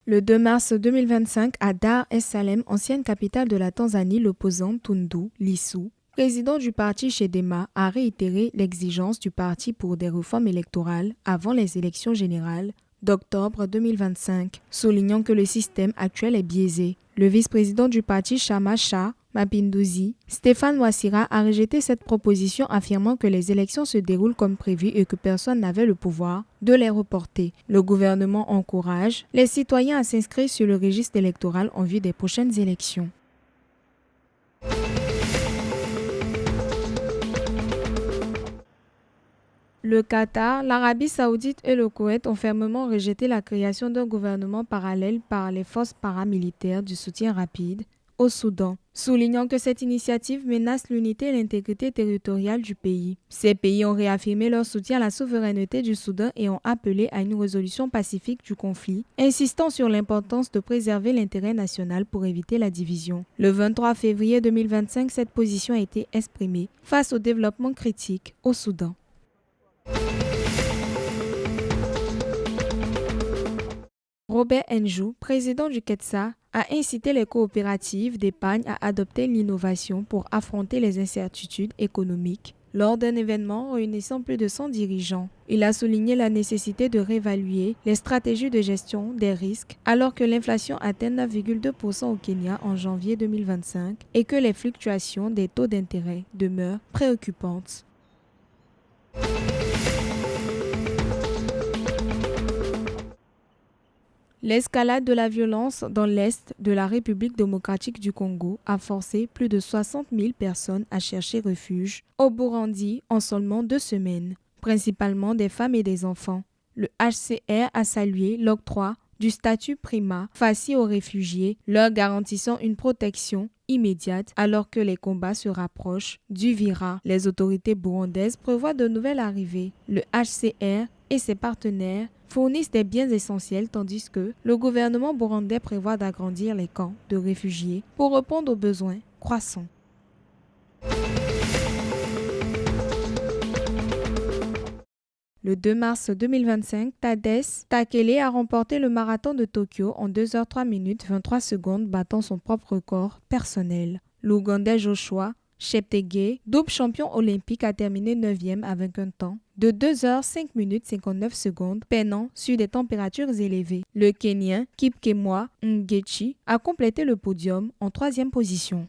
Le 2 mars 2025, à Dar es Salaam, ancienne capitale de la Tanzanie, l'opposant Tundu Lissu, président du parti Chadema, a réitéré l'exigence du parti pour des réformes électorales avant les élections générales d'octobre 2025, soulignant que le système actuel est biaisé. Le vice-président du parti Chama Cha Mapinduzi, Stéphane Wasira, a rejeté cette proposition, affirmant que les élections se déroulent comme prévu et que personne n'avait le pouvoir de les reporter. Le gouvernement encourage les citoyens à s'inscrire sur le registre électoral en vue des prochaines élections. Le Qatar, l'Arabie saoudite et le Koweït ont fermement rejeté la création d'un gouvernement parallèle par les forces paramilitaires du soutien rapide au Soudan, soulignant que cette initiative menace l'unité et l'intégrité territoriale du pays. Ces pays ont réaffirmé leur soutien à la souveraineté du Soudan et ont appelé à une résolution pacifique du conflit, insistant sur l'importance de préserver l'intérêt national pour éviter la division. Le 23 février 2025, cette position a été exprimée face aux développements critiques au Soudan. Robert Njou, président du Ketsa, a incité les coopératives d'épargne à adopter l'innovation pour affronter les incertitudes économiques lors d'un événement réunissant plus de 100 dirigeants. Il a souligné la nécessité de réévaluer les stratégies de gestion des risques alors que l'inflation atteint 9,2% au Kenya en janvier 2025 et que les fluctuations des taux d'intérêt demeurent préoccupantes. L'escalade de la violence dans l'Est de la République démocratique du Congo a forcé plus de 60 000 personnes à chercher refuge au Burundi en seulement 2 semaines, principalement des femmes et des enfants. Le HCR a salué l'octroi du statut prima facie aux réfugiés, leur garantissant une protection immédiate alors que les combats se rapprochent du Vira. Les autorités burundaises prévoient de nouvelles arrivées. Le HCR et ses partenaires fournissent des biens essentiels tandis que le gouvernement burundais prévoit d'agrandir les camps de réfugiés pour répondre aux besoins croissants. Le 2 mars 2025, Tadesse Takele a remporté le marathon de Tokyo en 2h03 minutes 23 secondes, battant son propre record personnel. L'Ougandais Joshua Cheptegei, double champion olympique, a terminé 9e avec un temps de 2h05 minutes 59 secondes, peinant sur des températures élevées. Le Kenyan Kipkemwa Ngechi a complété le podium en 3e position.